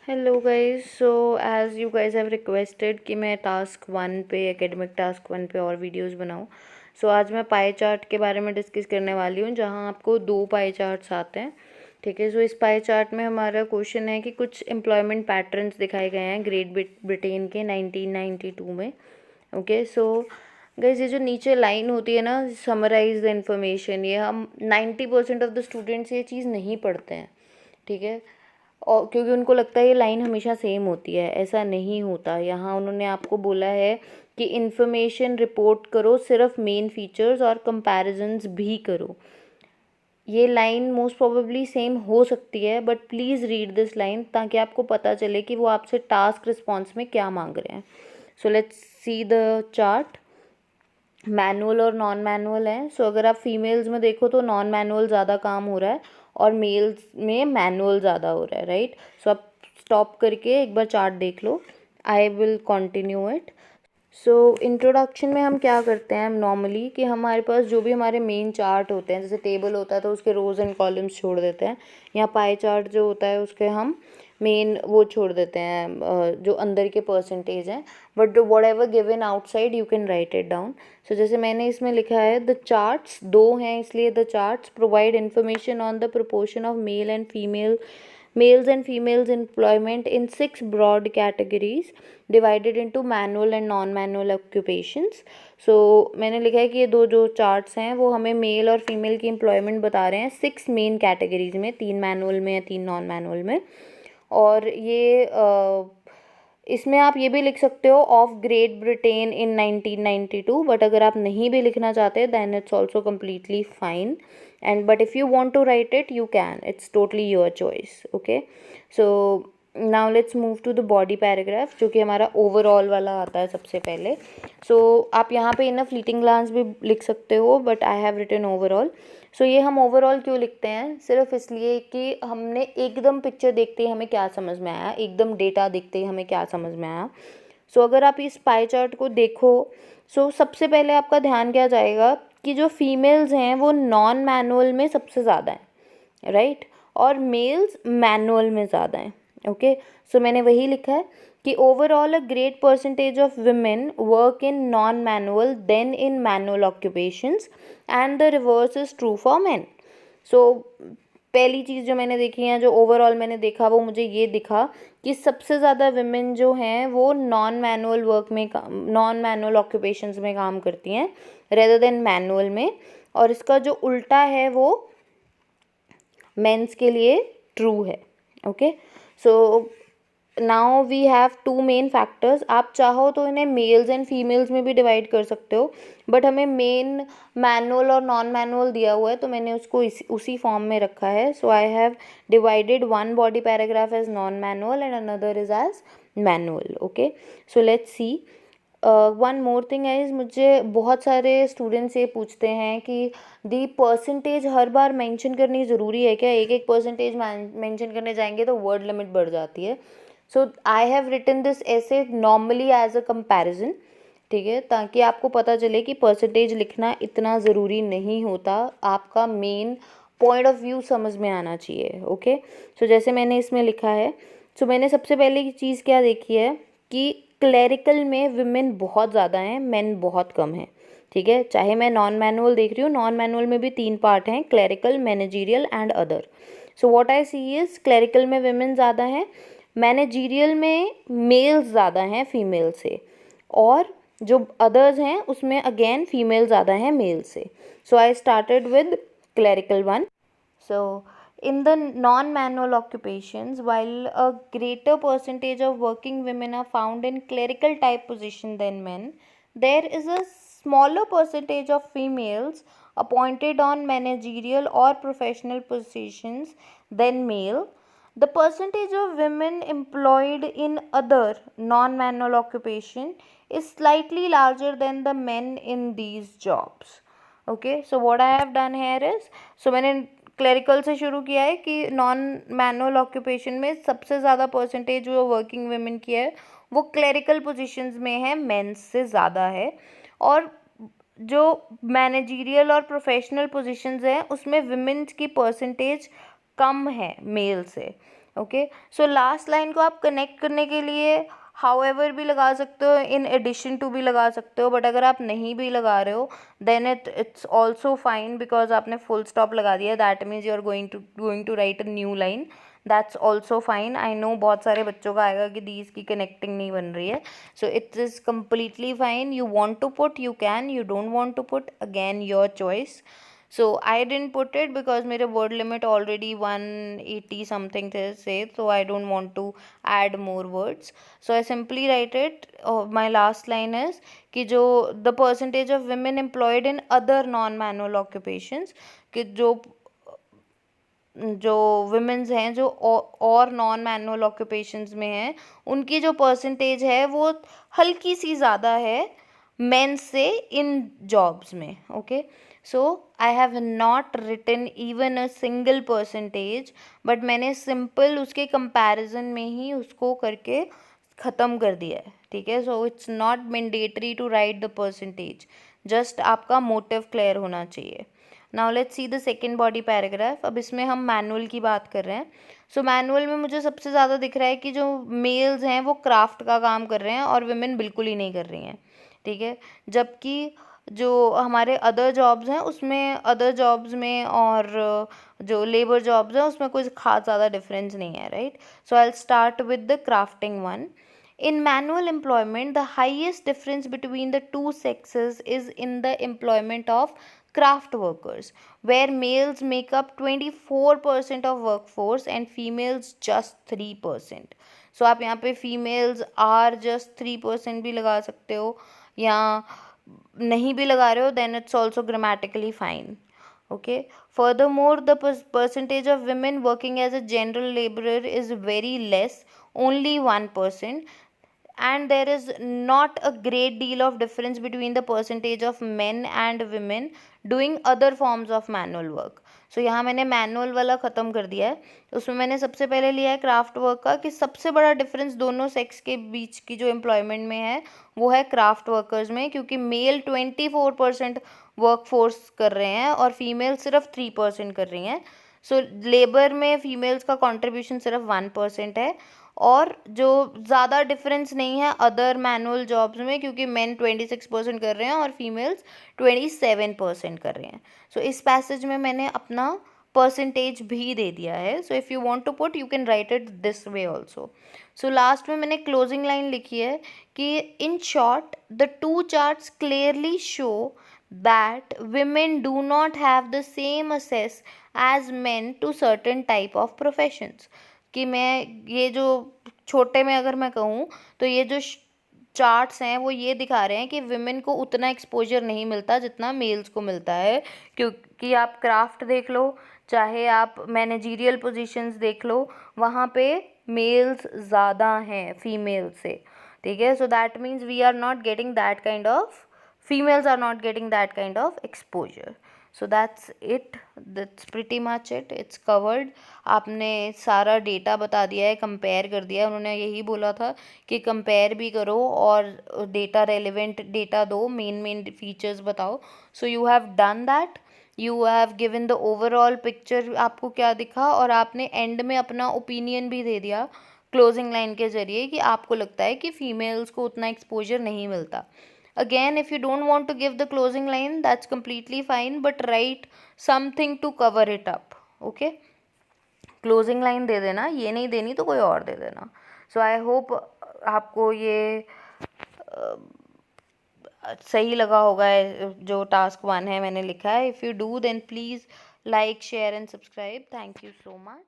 Hello guys, so as you guys have requested कि मैं task 1 पे एकेडमिक टास्क 1 पे और वीडियोस बनाऊं। सो आज मैं पाई चार्ट के बारे में डिस्कस करने वाली हूं, जहां आपको 2 पाई चार्ट्स आते हैं। ठीक है, सो इस पाई चार्ट में हमारा क्वेश्चन है कि कुछ एम्प्लॉयमेंट पैटर्न्स दिखाए गए हैं ग्रेट ब्रिटेन के 1992 में। ओके, सो गाइस ये जो नीचे लाइन होती है ना, समराइज द इन्फॉर्मेशन, ये हम 90% ऑफ द स्टूडेंट्स ये चीज़ नहीं पढ़ते हैं। ठीक है, और क्योंकि उनको लगता है ये लाइन हमेशा सेम होती है, ऐसा नहीं होता। यहाँ उन्होंने आपको बोला है कि इन्फॉर्मेशन रिपोर्ट करो, सिर्फ मेन फीचर्स और कंपैरिजन्स भी करो। ये लाइन मोस्ट प्रोबेबली सेम हो सकती है, but please read this line ताकि आपको पता चले कि वो आपसे टास्क रिस्पॉन्स में क्या मांग रहे हैं। सो let's see the chart. Manual और नॉन मैनुअल है। सो अगर आप फीमेल्स में देखो तो नॉन मैनुअल ज़्यादा काम हो रहा है और मेल्स में मैनुअल ज़्यादा हो रहा है, राइट। सो आप स्टॉप करके एक बार चार्ट देख लो। I will continue it. So introduction में हम क्या करते हैं नॉर्मली कि हमारे पास जो भी हमारे मेन चार्ट होते हैं, जैसे टेबल होता है तो उसके रोज़ एंड कॉलम्स छोड़ देते हैं। यहाँ पाई चार्ट जो होता है उसके हम मेन वो छोड़ देते हैं, जो अंदर के परसेंटेज हैं, बट जो whatever given outside you can write it down. So जैसे मैंने इसमें लिखा है द चार्ट्स, दो हैं इसलिए the charts provide information on the proportion of males and females employment in 6 broad categories divided into manual and non-manual occupations. So मैंने लिखा है कि ये दो जो चार्ट्स हैं वो हमें मेल और फीमेल की एम्प्लॉयमेंट बता रहे हैं 6 मेन कैटेगरीज में, 3 मैनुअल में या 3 नॉन मैनुअल में। और ये इसमें आप ये भी लिख सकते हो of Great Britain in 1992, but अगर आप नहीं भी लिखना चाहते than it's also completely fine, and but if you want to write it you can, it's totally your choice. Okay, so now let's move to the body paragraph, जो कि हमारा overall वाला आता है सबसे पहले। so आप यहाँ पे इन अ फ्लीटिंग ग्लांस भी लिख सकते हो, but I have written overall. So ये हम ओवरऑल क्यों लिखते हैं, सिर्फ इसलिए कि हमने एकदम पिक्चर देखते ही हमें क्या समझ में आया, एकदम डेटा देखते ही हमें क्या समझ में आया। सो अगर आप इस पाई चार्ट को देखो, सो सबसे पहले आपका ध्यान क्या जाएगा कि जो फीमेल्स हैं वो नॉन मैनुअल में सबसे ज़्यादा हैं, राइट, और मेल्स मैनुअल में ज़्यादा हैं। ओके, सो मैंने वही लिखा है कि overall a great percentage of women work in non manual then in manual occupations and the reverse is true for men. So पहली चीज़ जो मैंने देखी है, जो ओवरऑल मैंने देखा, वो मुझे ये दिखा कि सबसे ज़्यादा विमेन जो हैं वो नॉन मैनुअल वर्क में, नॉन मैनुअल ऑक्यूपेशंस में काम करती हैं रेदर देन मैनुअल में, और इसका जो उल्टा है वो मेंस के लिए ट्रू है। Okay, so now we have 2 main factors. आप चाहो तो इन्हें मेल्स एंड फीमेल्स में भी डिवाइड कर सकते हो, बट हमें मेन मैनुअल और नॉन मैनुअल दिया हुआ है तो मैंने उसको उसी फॉर्म में रखा है। So I have divided one body paragraph as non manual and another is as manual. Okay, so let's see. One more thing है, मुझे बहुत सारे स्टूडेंट्स ये पूछते हैं कि the percentage her bar mention करनी ज़रूरी है क्या, एक एक परसेंटेज मेंशन करने जाएंगे तो वर्ड लिमिट बढ़ जाती है। So I have written this ऐसे नॉर्मली एज अ कंपैरिजन, ठीक है, ताकि आपको पता चले कि परसेंटेज लिखना इतना ज़रूरी नहीं होता, आपका मेन पॉइंट ऑफ व्यू समझ में आना चाहिए। ओके, सो जैसे मैंने इसमें लिखा है, सो मैंने सबसे पहले की चीज़ क्या देखी है कि क्लैरिकल में विमेन बहुत ज़्यादा हैं, मेन बहुत कम हैं। ठीक है, चाहे मैं नॉन मैनुअल देख रही हूँ, नॉन मैनुअल में भी 3 पार्ट हैं, clerical, managerial and other. So what I see is clerical में विमेन ज़्यादा हैं, मैनेजरियल में मेल्स ज़्यादा हैं फीमेल से, और जो अदर्स हैं उसमें अगेन फीमेल ज़्यादा हैं मेल से। So I started with clerical one. So in the non-manual occupations, while a greater percentage of working women are found in clerical type position than men, there is a smaller percentage of females appointed on managerial or professional positions than male. The percentage of women employed in other non-manual occupation is slightly larger than the men in these jobs. Okay, so what I have done here is, so मैंने clerical से शुरू किया है कि non manual occupation में सबसे ज़्यादा percentage जो वर्किंग वुमेन की है वो क्लरिकल पोजीशंस में है, मेंस से ज़्यादा है, और जो मैनेजरियल और प्रोफेशनल पोजीशंस हैं उसमें विमेंस की परसेंटेज कम है मेल से। ओके। सो लास्ट लाइन को आप कनेक्ट करने के लिए हाउएवर भी लगा सकते हो, इन एडिशन टू भी लगा सकते हो, बट अगर आप नहीं भी लगा रहे हो then it's also fine, because आपने फुल स्टॉप लगा दिया, that means you are going to write a new line, that's also fine. I know बहुत सारे बच्चों का आएगा कि दीज की कनेक्टिंग नहीं बन रही है, so it is completely fine. You want to put you can, you don't want to put again your choice. So I didn't put it because मेरे word limit already 180 something say, so I don't want to add more words. So I simply write it. My last line is कि जो the percentage of women employed in other non-manual occupations, कि जो women's हैं जो और non manual occupations में हैं, उनकी जो परसेंटेज है वो हल्की सी ज़्यादा है मेंस से इन जॉब्स में। Okay, so I have not written even a single percentage, but मैंने सिंपल उसके कंपैरिजन में ही उसको करके ख़त्म कर दिया है, ठीक है। So it's not mandatory to write the percentage, just आपका मोटिव क्लियर होना चाहिए। Now let's see the second body paragraph. अब इसमें हम मैनुअल की बात कर रहे हैं। सो मैनुअल में मुझे सबसे ज़्यादा दिख रहा है कि जो मेल्स हैं वो क्राफ्ट का काम कर रहे हैं और विमेन बिल्कुल ही नहीं कर रही हैं, ठीक है। जबकि जो हमारे अदर जॉब्स हैं उसमें, अदर जॉब्स में और जो लेबर जॉब्स हैं उसमें कोई खास ज़्यादा डिफरेंस नहीं है, right. So I will start with the crafting one. In manual employment, the highest difference between the two sexes is in the employment of craft workers, where males make up 24% of workforce and females just 3%. So आप यहाँ पे females are just 3% भी लगा सकते हो, या नहीं भी लगा रहे हो then it's also grammatically fine. Okay, furthermore the percentage of women working as a general laborer is very less, only 1%, and there is not a great deal of difference between the percentage of men and women doing other forms of manual work. So यहाँ मैंने manual वाला ख़त्म कर दिया है। उसमें मैंने सबसे पहले लिया है क्राफ्ट वर्क का, कि सबसे बड़ा डिफरेंस दोनों सेक्स के बीच की जो एम्प्लॉयमेंट में है वो है क्राफ्ट वर्कर्स में, क्योंकि मेल 24% वर्क फोर्स कर रहे हैं और फीमेल सिर्फ 3% कर रही हैं। सो लेबर में फीमेल्स का कंट्रीब्यूशन सिर्फ 1% है, और जो ज़्यादा डिफरेंस नहीं है अदर मैनुअल जॉब्स में, क्योंकि मेन 26% कर रहे हैं और फीमेल्स 27% कर रहे हैं। सो इस पैसेज में मैंने अपना परसेंटेज भी दे दिया है। So if you want to put you can write it this way also. So last में मैंने क्लोजिंग लाइन लिखी है कि in short the two charts clearly show that women do not have the same access as men to certain type of professions। कि मैं ये जो छोटे में अगर मैं कहूँ तो ये जो चार्ट्स हैं वो ये दिखा रहे हैं कि विमेन को उतना एक्सपोजर नहीं मिलता जितना मेल्स को मिलता है, क्योंकि आप क्राफ्ट देख लो, चाहे आप मैनेजरियल पोजीशंस देख लो, वहाँ पे मेल्स ज़्यादा हैं फीमेल से, ठीक है। So that means we are not getting that kind of, females are not getting that kind of exposure. So that's it, that's pretty much it, it's covered। आपने सारा डेटा बता दिया है, कंपेयर कर दिया है। उन्होंने यही बोला था कि कंपेयर भी करो और डेटा रेलिवेंट डेटा दो, मेन फीचर्स बताओ। So you have done that, you have given the overall picture, आपको क्या दिखा, और आपने एंड में अपना ओपिनियन भी दे दिया क्लोजिंग लाइन के जरिए कि आपको लगता है कि फीमेल्स को उतना एक्सपोजर नहीं मिलता। Again, if you don't want to give the closing line, that's completely fine, but write something to cover it up. Okay, closing line दे देना, ये नहीं देनी तो कोई और दे देना। So I hope आपको ये सही लगा होगा जो टास्क 1 है मैंने लिखा है। If you do then please like, share and subscribe. Thank you so much.